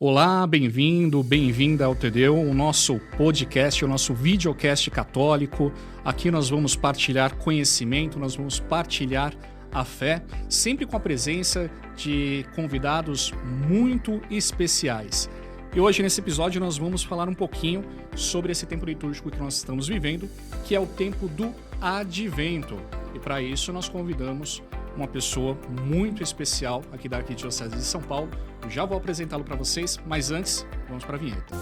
Olá, bem-vindo, bem-vinda ao TDEU, o nosso podcast, o nosso videocast católico. Aqui nós vamos partilhar conhecimento, nós vamos partilhar a fé, sempre com a presença de convidados muito especiais. E hoje, nesse episódio, nós vamos falar um pouquinho sobre esse tempo litúrgico que nós estamos vivendo, que é o tempo do Advento. E para isso nós convidamos uma pessoa muito especial aqui da Arquidiocese de São Paulo. Eu já vou apresentá-lo para vocês, mas antes, vamos para a vinheta.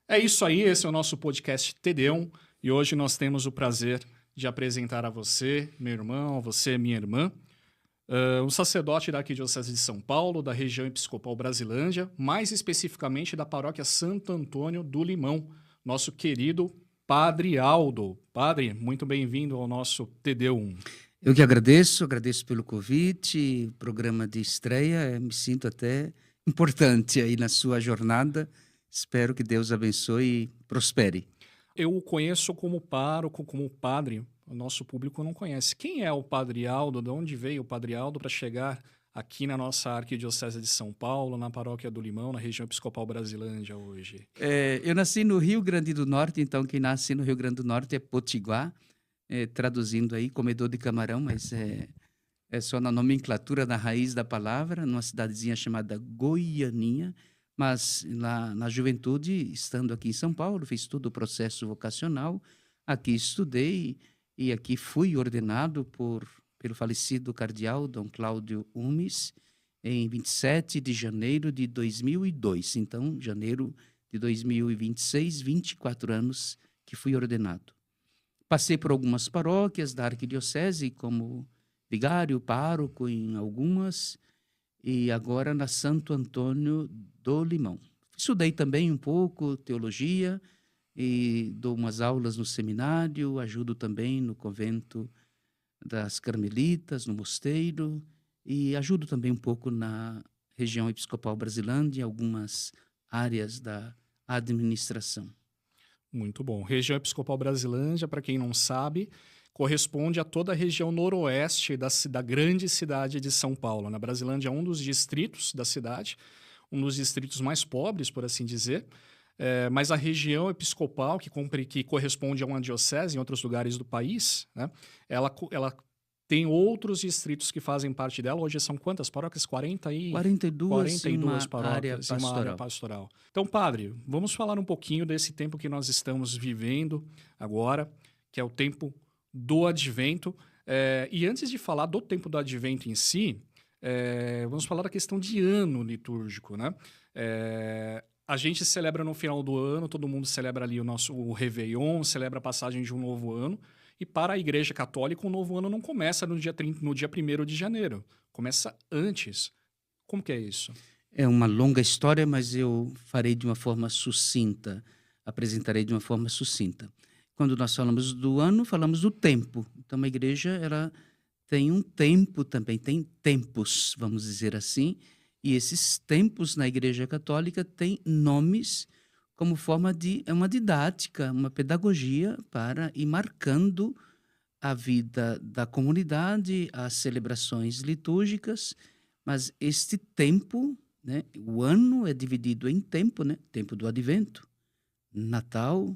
É isso aí, esse é o nosso podcast TDEU e hoje nós temos o prazer de apresentar a você, meu irmão, a você, minha irmã, um sacerdote da Arquidiocese de São Paulo, da região episcopal Brasilândia, mais especificamente da paróquia Santo Antônio do Limão, nosso querido Padre Aldo. Padre, muito bem-vindo ao nosso TDEU. Eu que agradeço pelo convite, programa de estreia, me sinto até importante aí na sua jornada. Espero que Deus abençoe e prospere. Eu o conheço como pároco, como padre. O nosso público não conhece. Quem é o Padre Aldo? De onde veio o Padre Aldo para chegar aqui na nossa Arquidiocese de São Paulo, na paróquia do Limão, na região episcopal Brasilândia hoje? Eu nasci no Rio Grande do Norte, então quem nasce no Rio Grande do Norte é potiguar, traduzindo aí, comedor de camarão, mas é só na nomenclatura da raiz da palavra, numa cidadezinha chamada Goianinha. Mas na juventude, estando aqui em São Paulo, fiz todo o processo vocacional, aqui estudei e aqui fui ordenado pelo falecido cardeal Dom Cláudio Umes em 27 de janeiro de 2002. Então, janeiro de 2026, 24 anos que fui ordenado. Passei por algumas paróquias da arquidiocese como vigário, pároco em algumas, e agora na Santo Antônio do Limão. Estudei também um pouco teologia e dou umas aulas no seminário, ajudo também no convento das Carmelitas, no mosteiro, e ajudo também um pouco na região episcopal Brasilândia, em algumas áreas da administração. Muito bom. Região episcopal Brasilândia, para quem não sabe, corresponde a toda a região noroeste da grande cidade de São Paulo. Na Brasilândia é um dos distritos da cidade, um dos distritos mais pobres, por assim dizer, mas a região episcopal, que corresponde a uma diocese em outros lugares do país, né, ela tem outros distritos que fazem parte dela. Hoje são quantas paróquias? 42 paróquias em uma área pastoral. Então, padre, vamos falar um pouquinho desse tempo que nós estamos vivendo agora, que é o tempo do Advento. E antes de falar do tempo do Advento em si, vamos falar da questão de ano litúrgico, né? A gente celebra no final do ano, todo mundo celebra ali o Réveillon, celebra a passagem de um novo ano, e para a Igreja Católica o novo ano não começa no dia 1º de janeiro, começa antes. Como que é isso? É uma longa história, mas eu farei de uma forma sucinta, apresentarei de uma forma sucinta. Quando nós falamos do ano, falamos do tempo. Então, a igreja ela tem um tempo também, tem tempos, vamos dizer assim, e esses tempos na Igreja Católica têm nomes como forma de uma didática, uma pedagogia para ir marcando a vida da comunidade, as celebrações litúrgicas, mas este tempo, né, o ano é dividido em tempo, né, tempo do Advento, Natal,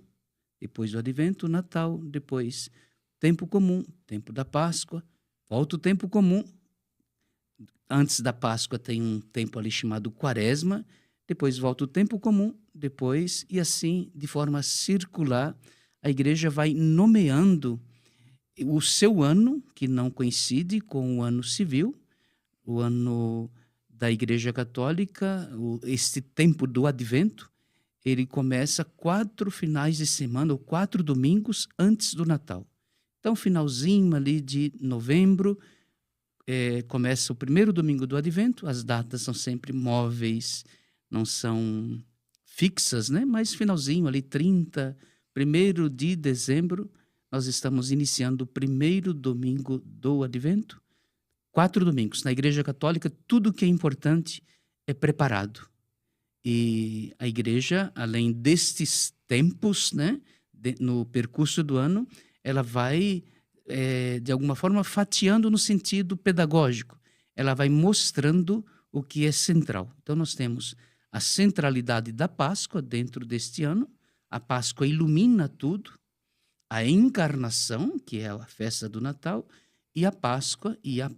depois do Advento, Natal, depois tempo comum, tempo da Páscoa, volta o tempo comum. Antes da Páscoa tem um tempo ali chamado Quaresma, depois volta o tempo comum, depois, e assim, de forma circular, a igreja vai nomeando o seu ano, que não coincide com o ano civil, o ano da Igreja Católica, este tempo do Advento, ele começa 4 finais de semana, ou 4 domingos antes do Natal. Então, finalzinho ali de novembro, começa o primeiro domingo do Advento, as datas são sempre móveis, não são fixas, né? Mas finalzinho ali, 30, 1º de dezembro, nós estamos iniciando o primeiro domingo do Advento. 4 domingos. Na Igreja Católica, tudo que é importante é preparado. E a igreja, além destes tempos, né, no percurso do ano, ela vai, de alguma forma, fatiando no sentido pedagógico. Ela vai mostrando o que é central. Então, nós temos a centralidade da Páscoa dentro deste ano. A Páscoa ilumina tudo. A encarnação, que é a festa do Natal, e a Páscoa e a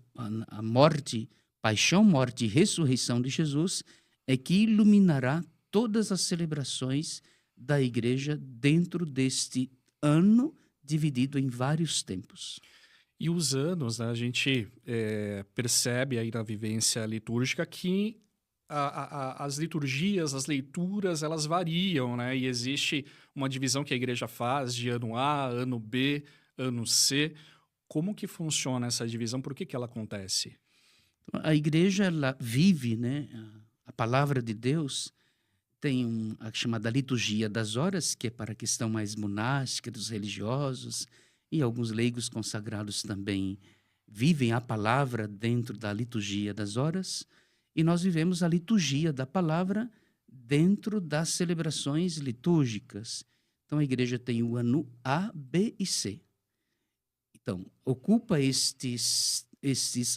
morte, paixão, morte e ressurreição de Jesus é que iluminará todas as celebrações da igreja dentro deste ano dividido em vários tempos. E os anos, né, a gente percebe aí na vivência litúrgica que as liturgias, as leituras, elas variam, né? E existe uma divisão que a igreja faz de ano A, ano B, ano C. Como que funciona essa divisão? Por que ela acontece? A igreja, ela vive, né? A palavra de Deus tem a chamada liturgia das horas, que é para a questão mais monástica dos religiosos, e alguns leigos consagrados também vivem a palavra dentro da liturgia das horas, e nós vivemos a liturgia da palavra dentro das celebrações litúrgicas. Então a igreja tem o ano A, B e C. Então, ocupa estes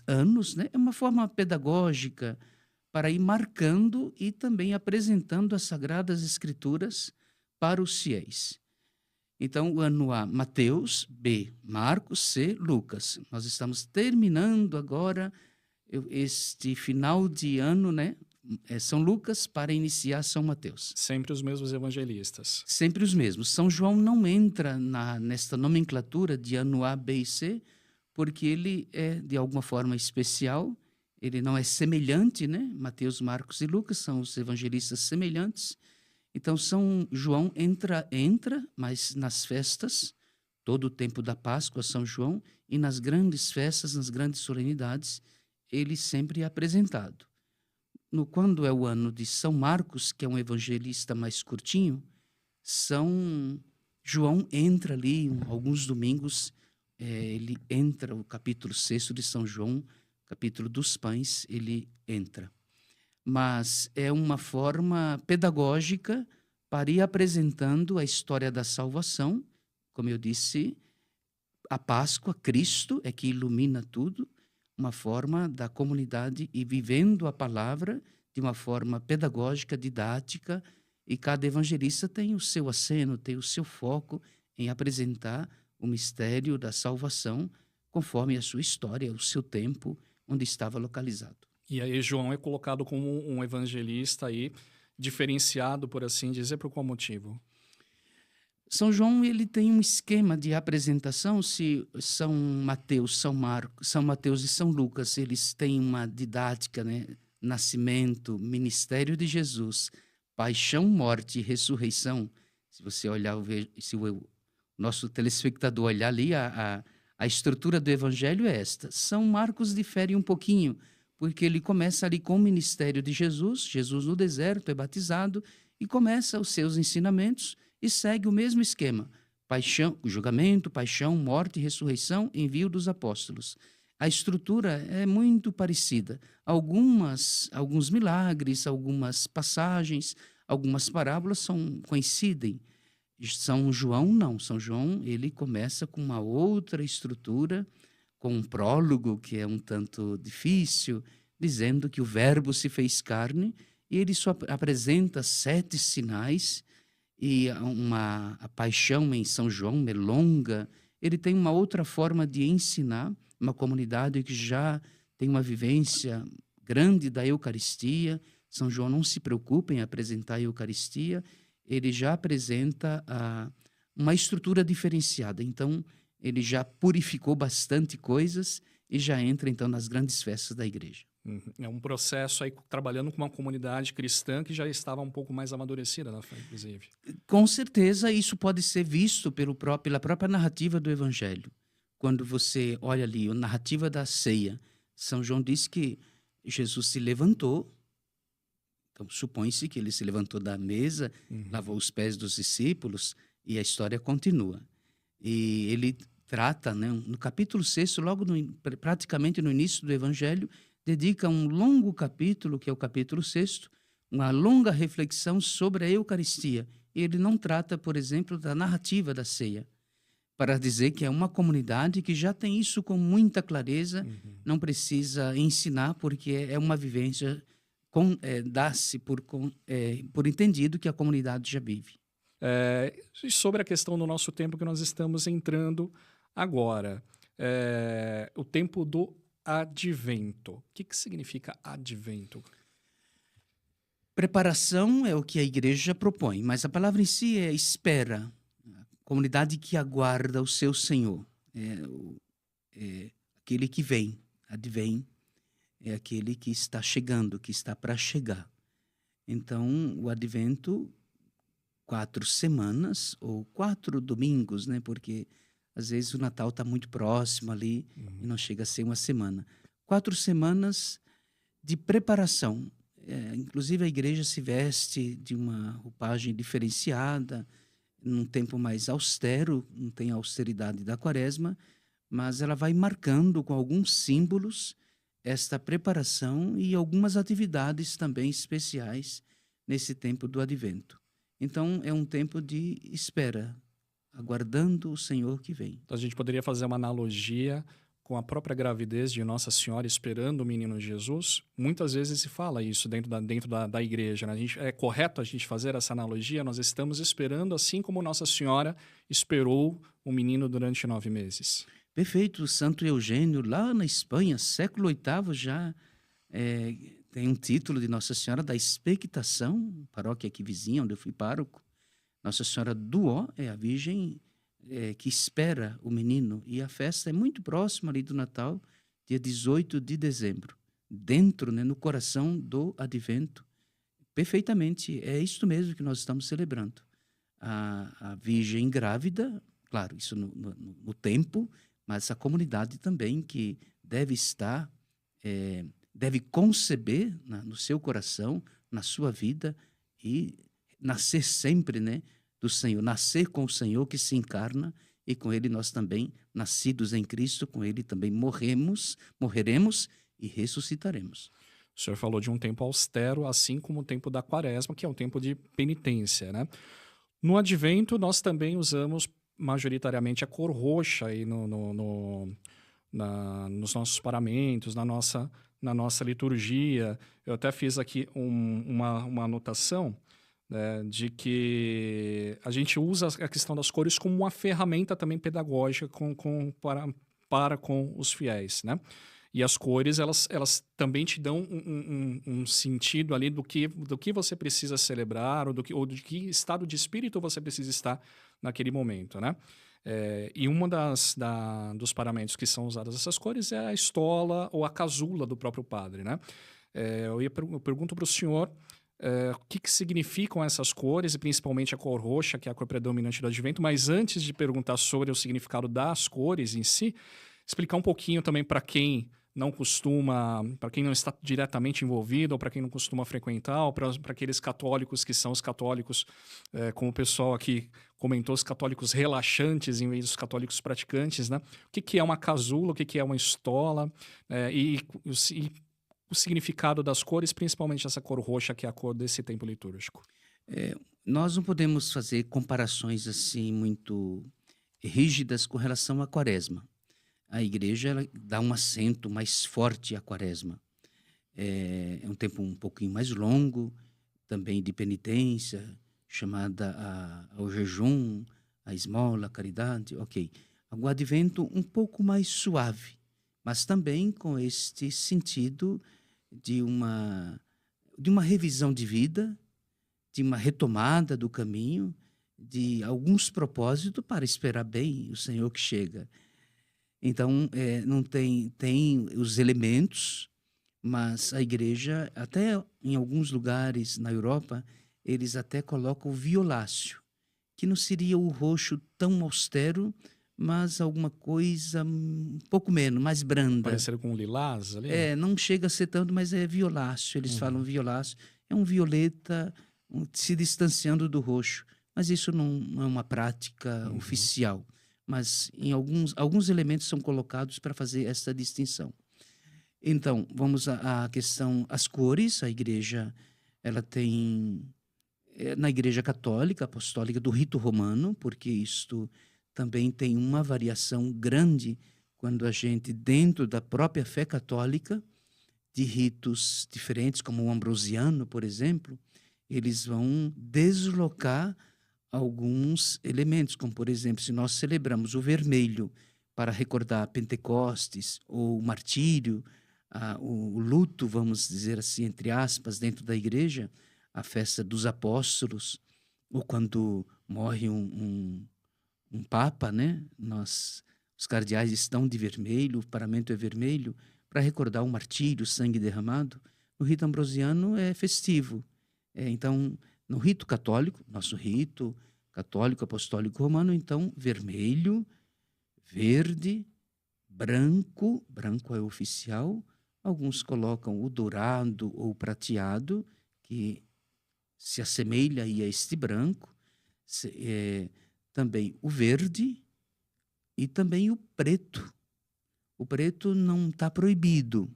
anos, né? É uma forma pedagógica para ir marcando e também apresentando as Sagradas Escrituras para os fiéis. Então, o ano A, Mateus, B, Marcos, C, Lucas. Nós estamos terminando agora este final de ano, né? São Lucas para iniciar São Mateus. Sempre os mesmos evangelistas. Sempre os mesmos. São João não entra nesta nomenclatura de ano A, B e C, porque ele é, de alguma forma, especial. Ele não é semelhante, né? Mateus, Marcos e Lucas são os evangelistas semelhantes. Então, São João entra, mas nas festas, todo o tempo da Páscoa, São João, e nas grandes festas, nas grandes solenidades, ele sempre é apresentado. Quando é o ano de São Marcos, que é um evangelista mais curtinho, São João entra ali, alguns domingos, ele entra, o capítulo 6 de São João, capítulo dos pães, ele entra. Mas é uma forma pedagógica para ir apresentando a história da salvação. Como eu disse, a Páscoa, Cristo é que ilumina tudo, uma forma da comunidade ir vivendo a palavra de uma forma pedagógica, didática, e cada evangelista tem o seu aceno, tem o seu foco em apresentar o mistério da salvação conforme a sua história, o seu tempo, onde estava localizado. E aí João é colocado como um evangelista aí, diferenciado, por assim dizer, por qual motivo? São João, ele tem um esquema de apresentação. Se São Mateus, São Marcos, São Mateus e São Lucas, eles têm uma didática, né? Nascimento, ministério de Jesus, paixão, morte e ressurreição. Se você olhar, se o nosso telespectador olhar ali, a estrutura do evangelho é esta. São Marcos difere um pouquinho, porque ele começa ali com o ministério de Jesus. Jesus no deserto é batizado e começa os seus ensinamentos e segue o mesmo esquema: paixão, julgamento, paixão, morte e ressurreição, envio dos apóstolos. A estrutura é muito parecida. Alguns milagres, algumas passagens, algumas parábolas coincidem. São João não. São João, ele começa com uma outra estrutura, com um prólogo que é um tanto difícil, dizendo que o Verbo se fez carne, e ele só apresenta 7 sinais. E a paixão em São João é longa. Ele tem uma outra forma de ensinar, uma comunidade que já tem uma vivência grande da Eucaristia. São João não se preocupa em apresentar a Eucaristia, ele já apresenta uma estrutura diferenciada. Então, ele já purificou bastante coisas e já entra, então, nas grandes festas da igreja. É um processo aí trabalhando com uma comunidade cristã que já estava um pouco mais amadurecida na fé, inclusive. Com certeza, isso pode ser visto pela própria narrativa do Evangelho. Quando você olha ali a narrativa da ceia, São João diz que Jesus se levantou, então supõe-se que ele se levantou da mesa, lavou os pés dos discípulos e a história continua. E ele trata, né, no capítulo 6, praticamente no início do Evangelho, dedica um longo capítulo, que é o capítulo 6, uma longa reflexão sobre a Eucaristia. Ele não trata, por exemplo, da narrativa da ceia, para dizer que é uma comunidade que já tem isso com muita clareza, não precisa ensinar, porque é uma vivência, dá-se por entendido que a comunidade já vive. E sobre a questão do nosso tempo que nós estamos entrando agora, o tempo do advento. O que significa advento? Preparação é o que a igreja propõe, mas a palavra em si é espera. Comunidade que aguarda o seu Senhor. É aquele que vem, advém, é aquele que está chegando, que está para chegar. Então, o advento, 4 semanas ou 4 domingos, né? Porque às vezes o Natal está muito próximo ali e não chega a ser uma semana. 4 semanas de preparação. Inclusive a igreja se veste de uma roupagem diferenciada, num tempo mais austero, não tem a austeridade da quaresma, mas ela vai marcando com alguns símbolos esta preparação e algumas atividades também especiais nesse tempo do advento. Então, é um tempo de espera, aguardando o Senhor que vem. Então, a gente poderia fazer uma analogia com a própria gravidez de Nossa Senhora esperando o menino Jesus. Muitas vezes se fala isso dentro da igreja, né? É correto a gente fazer essa analogia? Nós estamos esperando assim como Nossa Senhora esperou o menino durante 9 meses. Perfeito. O Santo Eugênio, lá na Espanha, século VIII, já tem um título de Nossa Senhora da Expectação, paróquia aqui vizinha, onde eu fui pároco. Nossa Senhora do Ó é a Virgem que espera o menino. E a festa é muito próxima ali do Natal, dia 18 de dezembro. Dentro, né, no coração do advento. Perfeitamente, é isto mesmo que nós estamos celebrando. A Virgem grávida, claro, isso no tempo, mas a comunidade também que deve estar, deve conceber no seu coração, na sua vida, e nascer sempre, né, do Senhor, nascer com o Senhor que se encarna, e com ele nós também, nascidos em Cristo, com ele também morreremos e ressuscitaremos. O senhor falou de um tempo austero, assim como o tempo da quaresma, que é um tempo de penitência, né? No advento, nós também usamos majoritariamente a cor roxa aí nos nossos paramentos, na nossa liturgia. Eu até fiz aqui uma anotação, né, de que a gente usa a questão das cores como uma ferramenta também pedagógica para com os fiéis, né? E as cores, elas também te dão um sentido ali do que você precisa celebrar, ou de que estado de espírito você precisa estar naquele momento, né? E uma dos paramentos que são usadas essas cores é a estola ou a casula do próprio padre, né? Eu pergunto para o senhor o que significam essas cores, e principalmente a cor roxa, que é a cor predominante do advento, mas antes de perguntar sobre o significado das cores em si, explicar um pouquinho também para quem não está diretamente envolvido, ou para quem não costuma frequentar, ou para aqueles católicos que são os católicos, como o pessoal aqui comentou, os católicos relaxantes em vez dos católicos praticantes, né? O que é uma casula, o que é uma estola, e o significado das cores, principalmente essa cor roxa, que é a cor desse tempo litúrgico. Nós não podemos fazer comparações assim muito rígidas com relação à quaresma. A igreja ela dá um acento mais forte à quaresma. É um tempo um pouquinho mais longo, também de penitência, chamada ao jejum, a esmola, a caridade, ok. O advento um pouco mais suave, mas também com este sentido de uma revisão de vida, de uma retomada do caminho, de alguns propósitos para esperar bem o Senhor que chega. Então, não tem os elementos, mas a igreja, até em alguns lugares na Europa, eles até colocam o violáceo, que não seria o roxo tão austero, mas alguma coisa um pouco menos, mais branda. Parecer com lilás ali? Não chega a ser tanto, mas é violáceo. Eles falam violáceo. É um violeta se distanciando do roxo. Mas isso não é uma prática oficial. mas em alguns elementos são colocados para fazer essa distinção. Então, vamos à questão, as cores. A igreja, ela tem, na igreja católica, apostólica, do rito romano, porque isto também tem uma variação grande quando a gente, dentro da própria fé católica, de ritos diferentes, como o ambrosiano, por exemplo, eles vão deslocar alguns elementos, como, por exemplo, se nós celebramos o vermelho para recordar Pentecostes ou o martírio, o luto, vamos dizer assim, entre aspas, dentro da igreja, a festa dos apóstolos, ou quando morre um papa, né? Os cardeais estão de vermelho, o paramento é vermelho, para recordar o martírio, o sangue derramado. No rito ambrosiano é festivo. Então, no rito católico, nosso rito católico apostólico romano, então, vermelho, verde, branco é oficial. Alguns colocam o dourado ou o prateado, que se assemelha aí a este branco. Também o verde e também o preto. O preto não está proibido.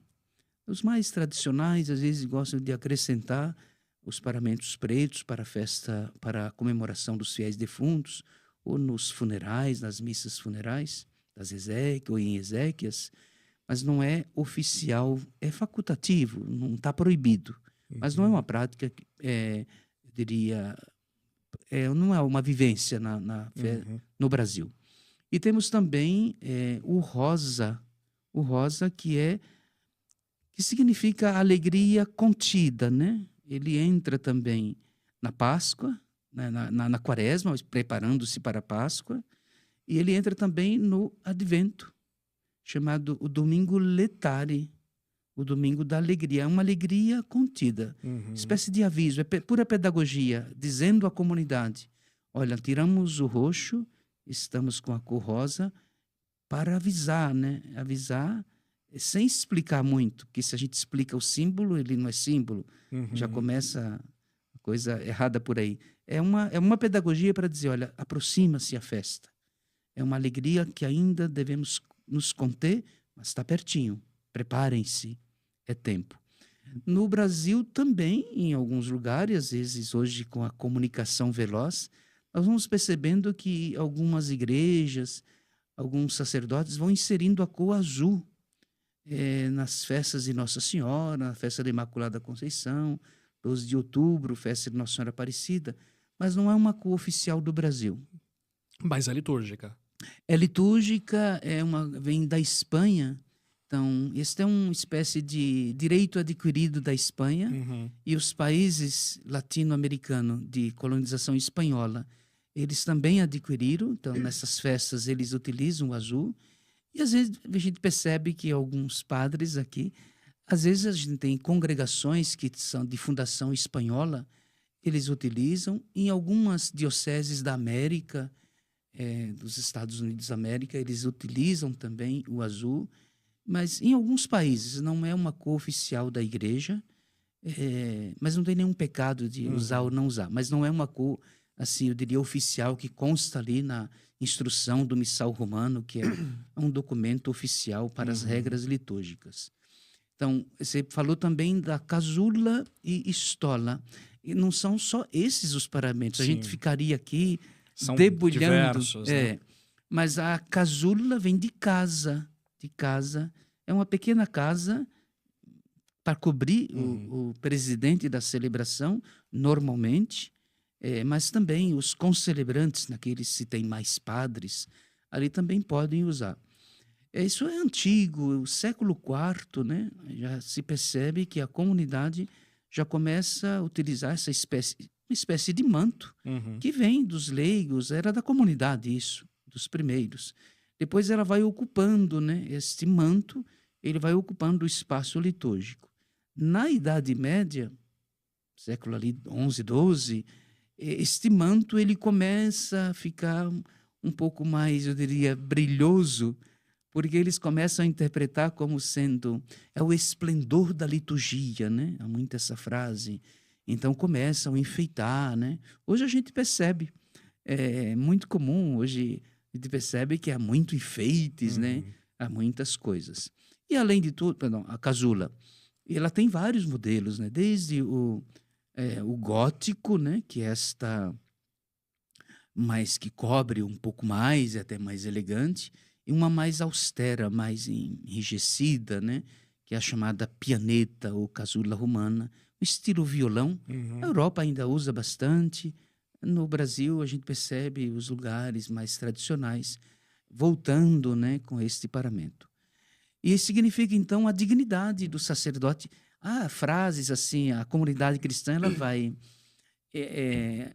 Os mais tradicionais, às vezes, gostam de acrescentar os paramentos pretos para a festa, para a comemoração dos fiéis defuntos, ou nos funerais, nas missas funerais, das Ezequias ou em Ezequias, mas não é oficial, é facultativo, não está proibido. Mas não é uma prática, eu diria, não é uma vivência na fé no Brasil. E temos também o rosa que significa alegria contida, né? Ele entra também na Páscoa, na Quaresma, preparando-se para a Páscoa, e ele entra também no Advento, chamado o Domingo Letare, o Domingo da Alegria. É uma alegria contida, espécie de aviso, é pura pedagogia, dizendo à comunidade: olha, tiramos o roxo, estamos com a cor rosa, para avisar, né? Avisar sem explicar muito, porque se a gente explica o símbolo, ele não é símbolo, já começa a coisa errada por aí. É uma pedagogia para dizer, olha, aproxima-se a festa. É uma alegria que ainda devemos nos conter, mas está pertinho. Preparem-se, é tempo. No Brasil também, em alguns lugares, às vezes hoje com a comunicação veloz, nós vamos percebendo que algumas igrejas, alguns sacerdotes vão inserindo a cor azul nas festas de Nossa Senhora, na festa da Imaculada Conceição, 12 de outubro, festa de Nossa Senhora Aparecida, mas não é uma cor oficial do Brasil. Mas é litúrgica. É litúrgica, vem da Espanha, então este é uma espécie de direito adquirido da Espanha, e os países latino-americanos de colonização espanhola, eles também adquiriram, então nessas festas eles utilizam o azul. E às vezes a gente percebe que alguns padres aqui, às vezes a gente tem congregações que são de fundação espanhola, eles utilizam. Em algumas dioceses da América, dos Estados Unidos da América, eles utilizam também o azul. Mas em alguns países não é uma cor oficial da igreja, mas não tem nenhum pecado de usar ou não usar. Mas não é uma cor, assim, eu diria, oficial, que consta ali na instrução do Missal Romano, que é um documento oficial para as regras litúrgicas. Então, você falou também da casula e estola. E não são só esses os paramentos. Sim. A gente ficaria aqui são debulhando. Diversos, né? Mas a casula vem de casa. É uma pequena casa para cobrir o presidente da celebração, normalmente. Mas também os concelebrantes, naqueles se tem mais padres, ali também podem usar. Isso é antigo, o século IV, né? Já se percebe que a comunidade já começa a utilizar uma espécie de manto, que vem dos leigos, era da comunidade isso, dos primeiros. Depois ela vai ocupando, né? Este manto, ele vai ocupando o espaço litúrgico. Na Idade Média, século ali 11, 12, este manto ele começa a ficar um pouco mais, eu diria, brilhoso, porque eles começam a interpretar como sendo o esplendor da liturgia, né? Há muito essa frase. Então começam a enfeitar, né? Hoje a gente percebe, é muito comum hoje A gente percebe que há muito enfeites, né? Uhum. Há muitas coisas. E além de tudo, perdão, a casula, ela tem vários modelos, né? Desde o gótico, né? Que é esta mais que cobre um pouco mais, é até mais elegante, e uma mais austera, mais enrijecida, né? Que é a chamada pianeta ou casula romana, o estilo violão. A Uhum. Europa ainda usa bastante. No Brasil, a gente percebe os lugares mais tradicionais voltando, né, com este paramento. E isso significa, então, a dignidade do sacerdote. Há frases assim, a comunidade cristã ela vai é,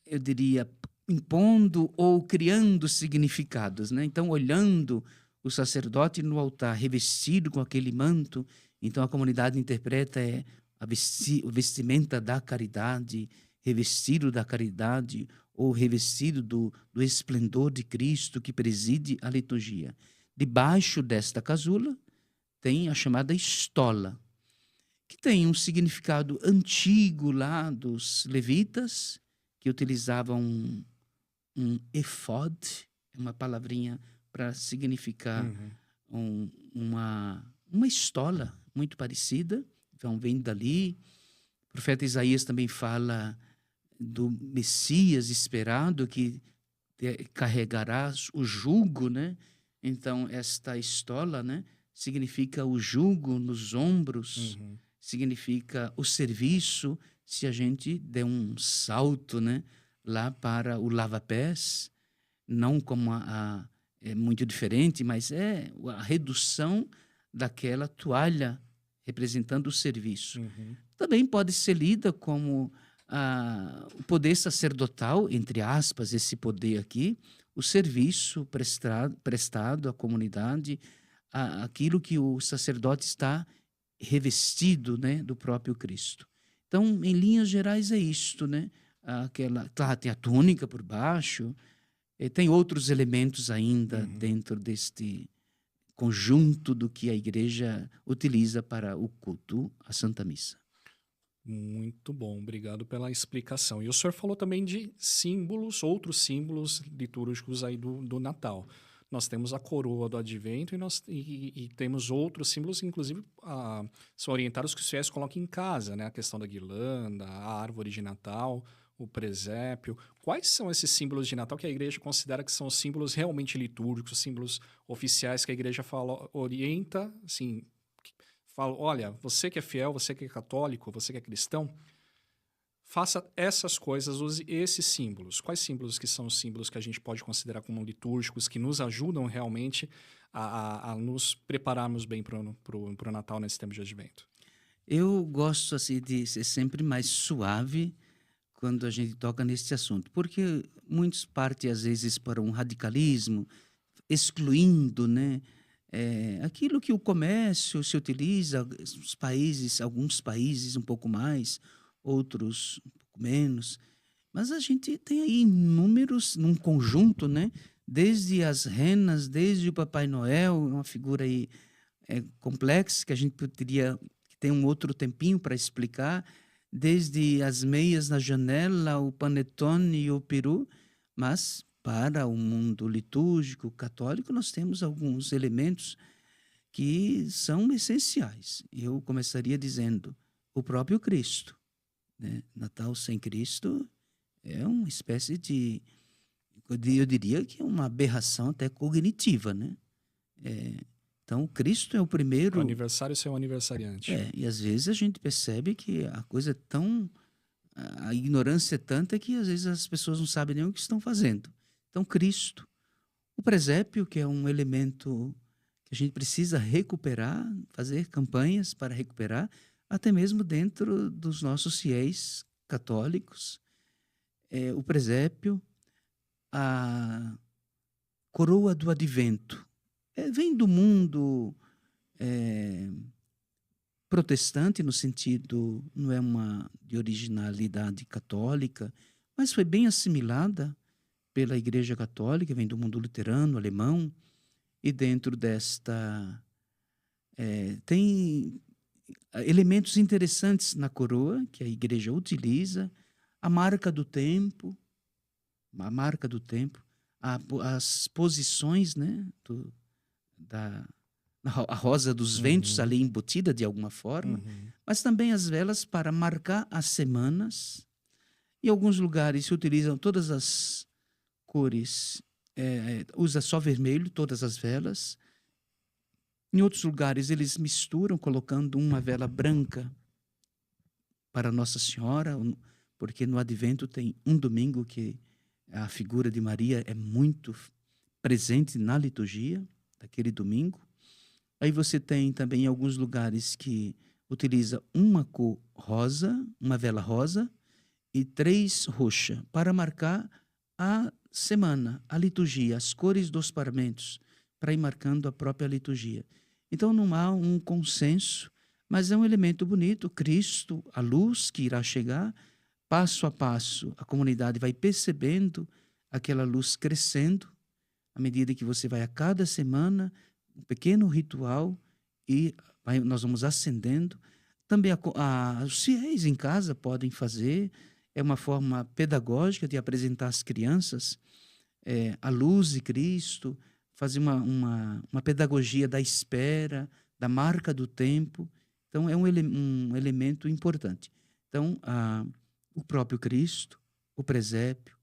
eu diria, impondo ou criando significados, né? Então, olhando o sacerdote no altar revestido com aquele manto, então a comunidade interpreta a vestimenta da caridade, revestido da caridade ou revestido do esplendor de Cristo que preside a liturgia. Debaixo desta casula tem a chamada estola, que tem um significado antigo lá dos levitas, que utilizavam um efod, uma palavrinha para significar Uhum. uma estola muito parecida, então vem dali. O profeta Isaías também fala do Messias esperado que carregará o jugo, né? Então, esta estola, né, significa o jugo nos ombros, Uhum. significa o serviço. Se a gente der um salto, né, lá para o lava-pés, não como é muito diferente, mas é a redução daquela toalha representando o serviço. Uhum. Também pode ser lida como o poder sacerdotal, entre aspas, esse poder aqui, o serviço prestado à comunidade, aquilo que o sacerdote está revestido, né, do próprio Cristo. Então, em linhas gerais, é isto, né? Claro, tem a túnica por baixo, tem outros elementos ainda Uhum. dentro deste conjunto do que a igreja utiliza para o culto à Santa Missa. Muito bom, obrigado pela explicação. E o senhor falou também de símbolos, outros símbolos litúrgicos aí do Natal. Nós temos a coroa do Advento e temos outros símbolos, inclusive são orientados que os fiéis colocam em casa, né? A questão da guirlanda, a árvore de Natal, o presépio. Quais são esses símbolos de Natal que a igreja considera que são símbolos realmente litúrgicos, símbolos oficiais que a igreja fala, orienta, assim, fala, olha, você que é fiel, você que é católico, você que é cristão, faça essas coisas, use esses símbolos. Quais símbolos que são os símbolos que a gente pode considerar como litúrgicos, que nos ajudam realmente a nos prepararmos bem para o Natal nesse tempo de Advento? Eu gosto assim de ser sempre mais suave quando a gente toca nesse assunto, porque muitos partem às vezes para um radicalismo, excluindo, né, aquilo que o comércio se utiliza, os países, alguns países um pouco mais, outros um pouco menos, mas a gente tem aí inúmeros, num conjunto, né, desde as renas, desde o Papai Noel, uma figura aí complexa que a gente poderia ter um outro tempinho para explicar, desde as meias na janela, o panetone e o peru, mas para o mundo litúrgico católico nós temos alguns elementos que são essenciais. Eu começaria dizendo o próprio Cristo, né? Natal sem Cristo é uma espécie eu diria que é uma aberração até cognitiva, né? Então, o Cristo é o O primeiro. aniversário ser o aniversariante. E às vezes a gente percebe que a coisa é tão. A ignorância é tanta que às vezes as pessoas não sabem nem o que estão fazendo. Então, Cristo. O presépio, que é um elemento que a gente precisa recuperar, fazer campanhas para recuperar, até mesmo dentro dos nossos fiéis católicos. O presépio, a coroa do advento. Vem do mundo protestante, no sentido, não é uma de originalidade católica, mas foi bem assimilada pela Igreja Católica, vem do mundo luterano, alemão, e dentro desta tem elementos interessantes na coroa que a Igreja utiliza, a marca do tempo, as posições, né, da a rosa dos ventos Uhum. ali embutida de alguma forma, Uhum. mas também as velas para marcar as semanas. Em alguns lugares se utilizam todas as cores, usa só vermelho, todas as velas. Em outros lugares eles misturam, colocando uma vela branca para Nossa Senhora, porque no Advento tem um domingo que a figura de Maria é muito presente na liturgia daquele domingo. Aí você tem também em alguns lugares que utiliza uma cor rosa, uma vela rosa, e 3 roxa, para marcar a semana, a liturgia, as cores dos paramentos, para ir marcando a própria liturgia. Então não há um consenso, mas é um elemento bonito. Cristo, a luz que irá chegar, passo a passo, a comunidade vai percebendo aquela luz crescendo, à medida que você vai a cada semana, um pequeno ritual, e nós vamos acendendo. Também os fiéis em casa podem fazer, é uma forma pedagógica de apresentar às crianças a luz de Cristo, fazer uma pedagogia da espera, da marca do tempo. Então, é um elemento importante. Então, o próprio Cristo, o presépio,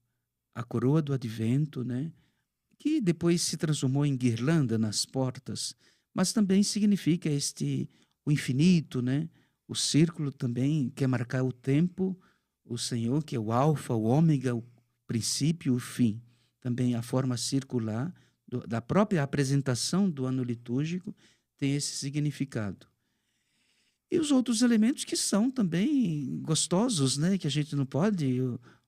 a coroa do advento, né? Que depois se transformou em guirlanda nas portas, mas também significa o infinito, né? O círculo também quer marcar o tempo, o Senhor, que é o alfa, o ômega, o princípio e o fim. Também a forma circular da própria apresentação do ano litúrgico tem esse significado. E os outros elementos que são também gostosos, né? Que a gente não pode,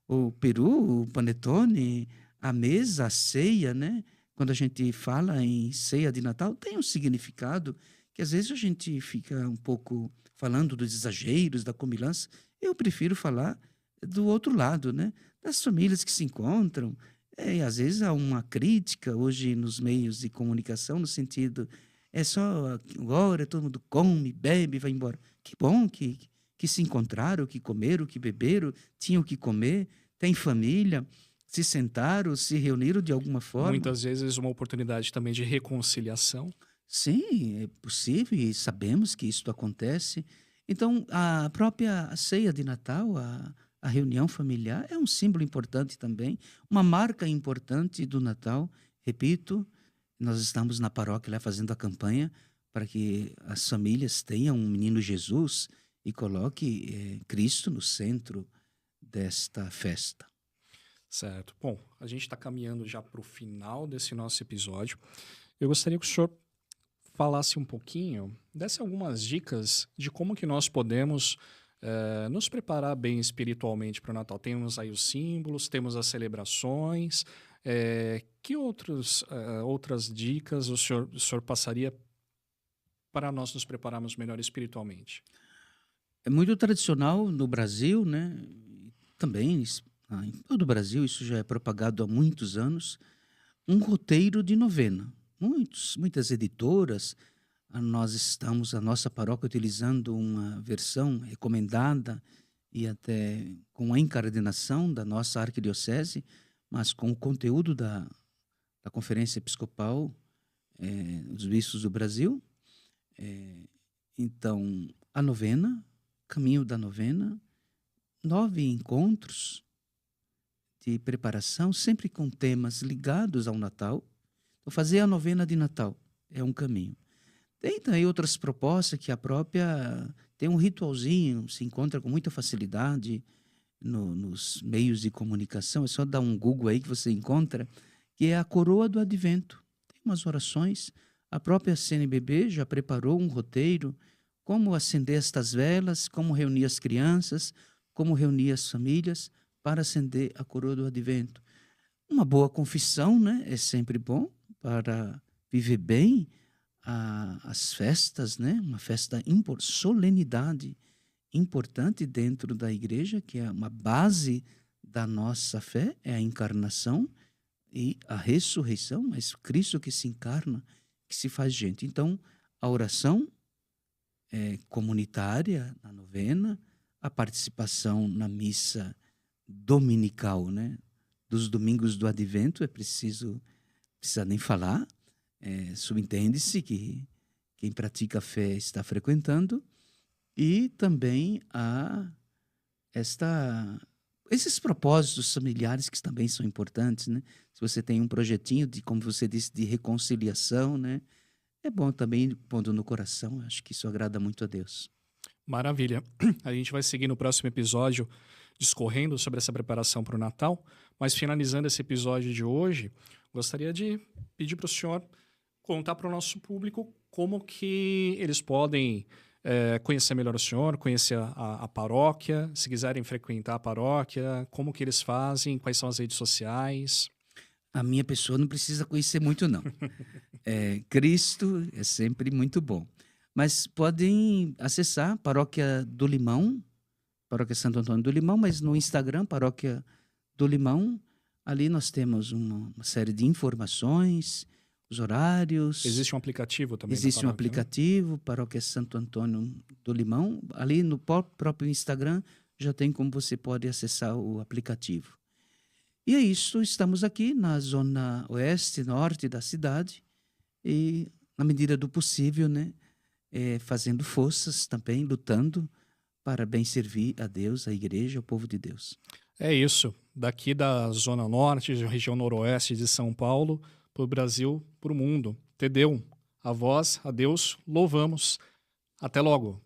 o peru, o panetone, a mesa, a ceia, né? Quando a gente fala em ceia de Natal, tem um significado que às vezes a gente fica um pouco falando dos exageros, da comilança. Eu prefiro falar do outro lado, né? Das famílias que se encontram. E às vezes há uma crítica hoje nos meios de comunicação, no sentido, é só agora, todo mundo come, bebe, vai embora. Que bom que se encontraram, que comeram, que beberam, tinham que comer, tem família, se sentaram, se reuniram de alguma forma. Muitas vezes uma oportunidade também de reconciliação. Sim, é possível e sabemos que isso acontece. Então, a própria ceia de Natal, a reunião familiar, é um símbolo importante também, uma marca importante do Natal. Repito, nós estamos na paróquia lá fazendo a campanha para que as famílias tenham um menino Jesus e coloque Cristo no centro desta festa. Certo. Bom, a gente está caminhando já para o final desse nosso episódio. Eu gostaria que o senhor falasse um pouquinho, desse algumas dicas de como que nós podemos nos preparar bem espiritualmente para o Natal. Temos aí os símbolos, temos as celebrações. Que outras dicas o senhor passaria para nós nos prepararmos melhor espiritualmente? É muito tradicional no Brasil, né? Também em todo o Brasil, isso já é propagado há muitos anos, um roteiro de novena. Muitas editoras, a nossa paróquia, utilizando uma versão recomendada e até com a encardenação da nossa arquidiocese, mas com o conteúdo da Conferência Episcopal dos Bispos do Brasil. Então, a novena, caminho da novena, 9 encontros de preparação, sempre com temas ligados ao Natal. Então, fazer a novena de Natal é um caminho. Tem também outras propostas que a própria tem um ritualzinho, se encontra com muita facilidade nos meios de comunicação, é só dar um Google aí que você encontra, que é a coroa do Advento. Tem umas orações, a própria CNBB já preparou um roteiro, como acender estas velas, como reunir as crianças, como reunir as famílias para acender a coroa do Advento. Uma boa confissão, né? É sempre bom para viver bem as festas, né? Uma festa, solenidade importante dentro da igreja, que é uma base da nossa fé, é a encarnação e a ressurreição, mas Cristo que se encarna, que se faz gente. Então, a oração comunitária na novena, a participação na missa dominical, né? dos domingos do Advento, precisa nem falar, subentende-se que quem pratica a fé está frequentando, e também há esses propósitos familiares que também são importantes, né? Se você tem um projetinho de, como você disse, de reconciliação, né? É bom também pondo no coração, acho que isso agrada muito a Deus. Maravilha. A gente vai seguir no próximo episódio discorrendo sobre essa preparação para o Natal, mas finalizando esse episódio de hoje, gostaria de pedir para o senhor contar para o nosso público como que eles podem conhecer melhor o senhor, conhecer a paróquia, se quiserem frequentar a paróquia, como que eles fazem, quais são as redes sociais. A minha pessoa não precisa conhecer muito, não. Cristo é sempre muito bom. Mas podem acessar Paróquia do Limão, Paróquia Santo Antônio do Limão, mas no Instagram, Paróquia do Limão, ali nós temos uma série de informações, os horários. Existe um aplicativo também? Existe um aplicativo, Paróquia Santo Antônio do Limão. Ali no próprio Instagram já tem como você pode acessar o aplicativo. E é isso, estamos aqui na zona oeste, norte da cidade, e na medida do possível, né, fazendo forças também, lutando para bem servir a Deus, a igreja, o povo de Deus. É isso, daqui da zona norte, região noroeste de São Paulo, para o Brasil, para o mundo. Te Deum, a vós, a Deus, louvamos. Até logo.